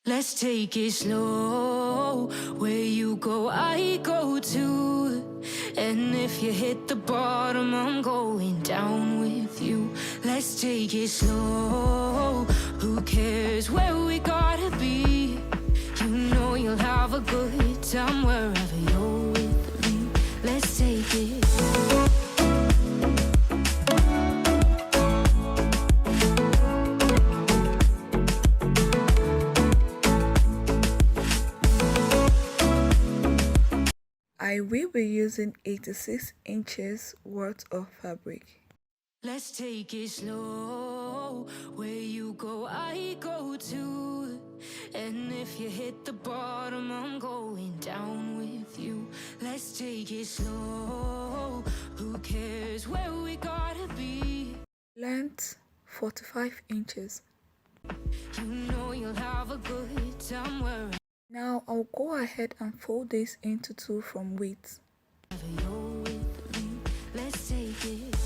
Let's take it slow. Where you go, I go too. And if you hit the bottom, I'm going down with you. Let's take it slow. Who cares where we gotta be? You know you'll have a good time wherever you're with me. Let's take it. I will be using 86 inches worth of fabric. Let's take it slow. Where you go, I go too. And if you hit the bottom, I'm going down with you. Let's take it slow. Who cares where we gotta be? Length 45 inches. You know you'll have a good time wherever Now I'll go ahead and fold this into 2 from width. you're with me. Let's take it.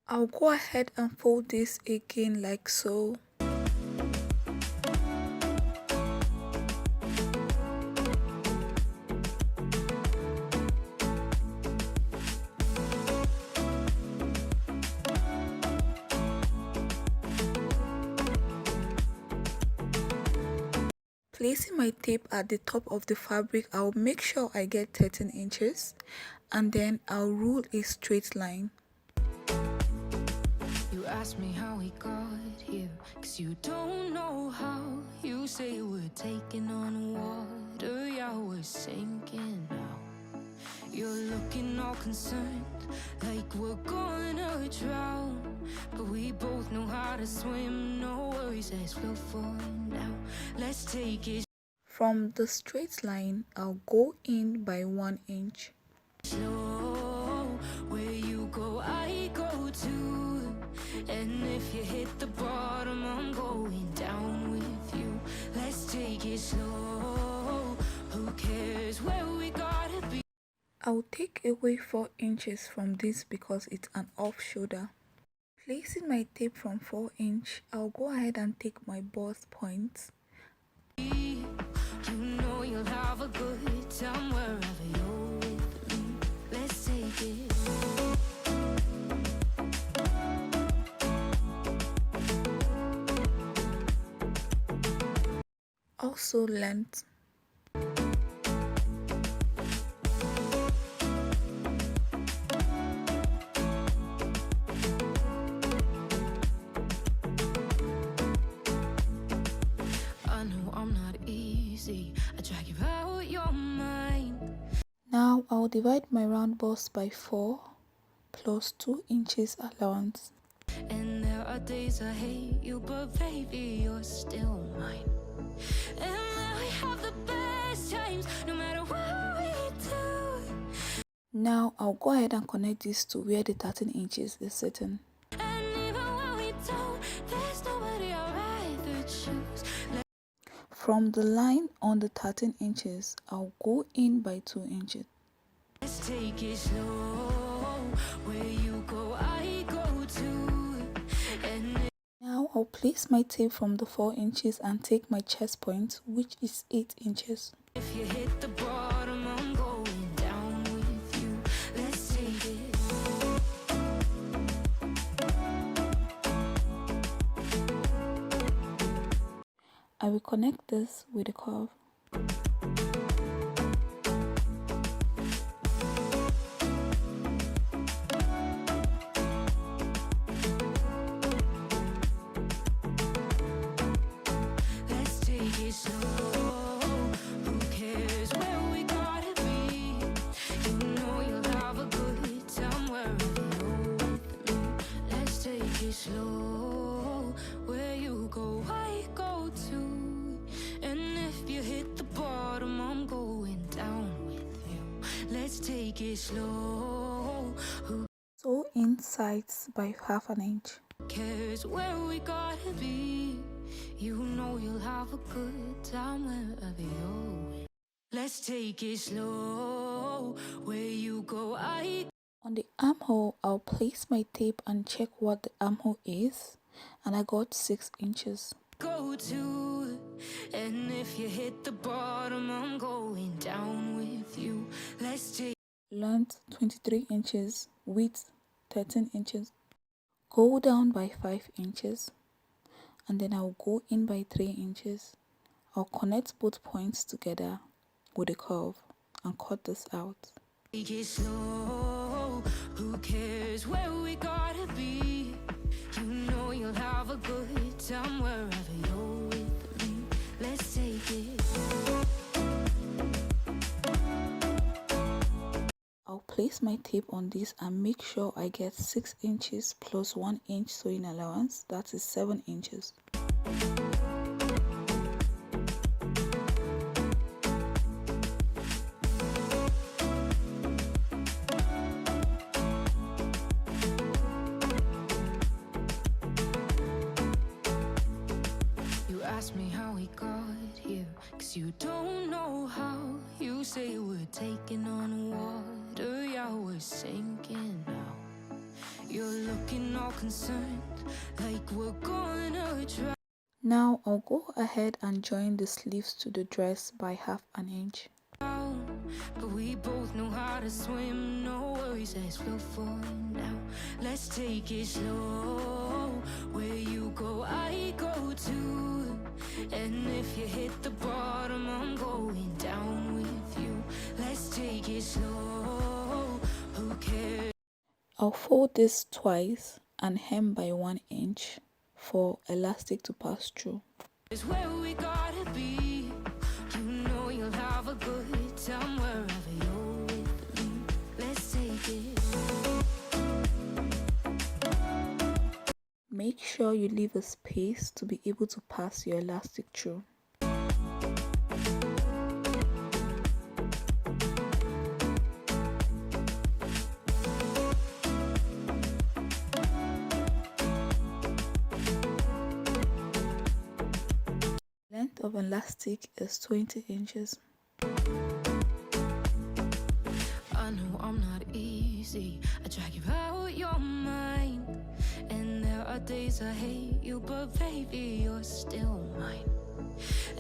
I'll go ahead and fold this again like so. Placing my tape at the top of the fabric, I'll make sure I get 13 inches and then I'll rule a straight line. You ask me how we got here, 'cause you don't know how. You say we're taking on water, yeah, we're sinking now. You're looking all concerned, like we're gonna drown. But we both know how to swim, no worries, let's float for now. Let's take it From the straight line, I'll go in by 1 inch. slow. Where you go, I go too. And if you hit the bottom, I'm going down with you. Let's take it slow. Who cares where we gotta be? I'll take away 4 inches from this because it's an off shoulder. Placing my tape from 4 inch, I'll go ahead and take my bust points. You know you'll have a good time wherever you're with me. Let's take it. Also length. I know I'm not easy, I drag you out your mind. Now I'll divide my round bust by 4 plus 2 inches allowance. And there are days I hate you, but baby, you're still mine. And we have the best times, no matter what we do. Now I'll go ahead and connect this to where the 13 inches is sitting. And even when we don't, there's nobody I'd rather choose. From the line on the 13 inches, I'll go in by 2 inches. Let's take it slow. Where you go, I go too. And Now I'll place my tape from the 4 inches and take my chest point, which is 8 inches. if you hit the bottom, I'm going down with you. Let's take it. I will connect this with a curve. Let's take it slow. Who cares where we gotta be? You know you'll have a good time wherever you're with me. Let's take it slow. Where you go, I go too. And if you hit the bottom, I'm going down with you. Let's take it slow. Who Sew in sides by 1/2 inch. cares where we gotta be? You know you'll have a good time wherever you're with. Let's take it slow. Where you go, I On the armhole, I'll place my tape and check what the armhole is, and I got 6 inches. go too. if you hit the bottom, I'm going down with you. Let's take Length 23 inches, width 13 inches. Go down by 5 inches and then I'll go in by 3 inches. I'll connect both points together with a curve and cut this out. it slow. Who cares where we gotta be? You know you'll have a good time wherever you're with me. Let's take it. I'll place my tape on this and make sure I get 6 inches plus 1 inch sewing allowance, that is 7 inches. You ask me how we got here, 'cause you don't know how. You say we're taking on water, yeah, we're sinking now. You're looking all concerned, like we're gonna try. Now I'll go ahead and join the sleeves to the dress by half an inch. But we both know how to swim, no worries, let's flow for now. Let's take it slow. Where you go, I go too. And if you hit the bottom, I'm going down with you. Let's take it slow. Who cares? I'll fold this twice and hem by 1 inch for elastic to pass through. Is where we gotta be. You know you'll have a good time wherever you're with me. Let's take it. Make sure you leave a space to be able to pass your elastic through. Length of elastic is 20 inches. I know I'm not easy. I drag you out your mind. And there are days I hate you, but baby, you're still mine.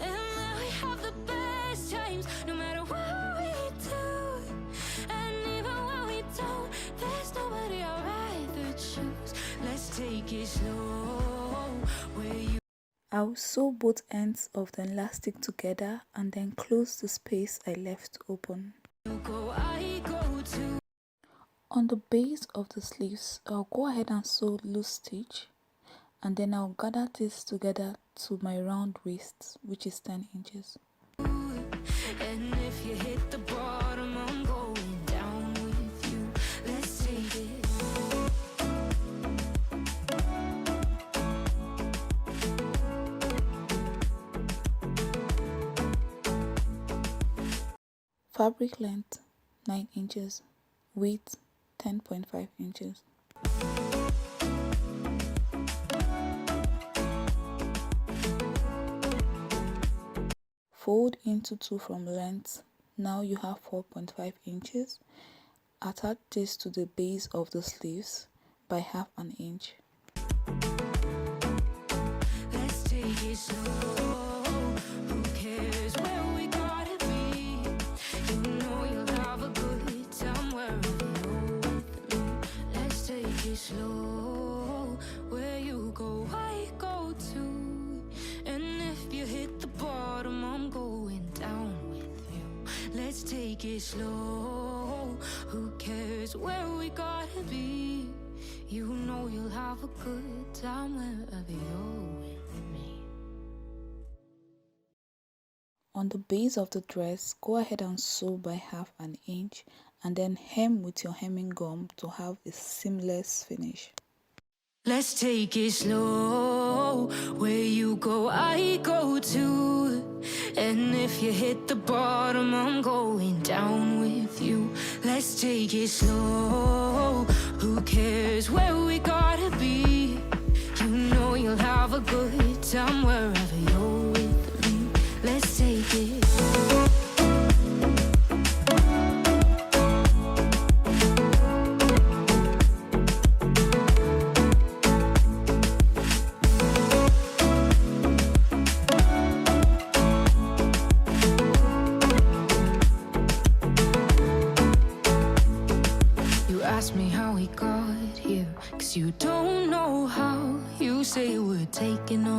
And we have the best times, no matter what we do. And even when we don't, there's nobody I'd rather choose. Let's take it slow. Where you I'll sew both ends of the elastic together and then close the space I left open. go, I go too. On the base of the sleeves, I'll go ahead and sew loose stitch and then I'll gather this together to my round waist, which is 10 inches. And if you hit the bottom, I'm going down with you. Let's take it. Fabric length 9 inches, width 10.5 inches. Fold into 2 from length. Now you have 4.5 inches. Attach this to the base of the sleeves by half an inch. Let's take it slow. Who cares where we gotta be? You know you'll have a good time wherever you're with me. Let's take it slow. Where you go, I go too. And if you hit the bottom, I'm going down with you. Let's take it slow. Who cares where we gotta be? You know you'll have a good time wherever you're with me. On the base of the dress, go ahead and sew by half an inch and then hem with your hemming gum to have a seamless finish. Let's take it slow. Where you go, I go too. And if you hit the bottom, I'm going down with you. Let's take it slow. Who cares where we gotta be? You know you'll have a good time wherever you're with me. Let's take it. ask me how we got here, 'cause you don't know how. You say we're taking on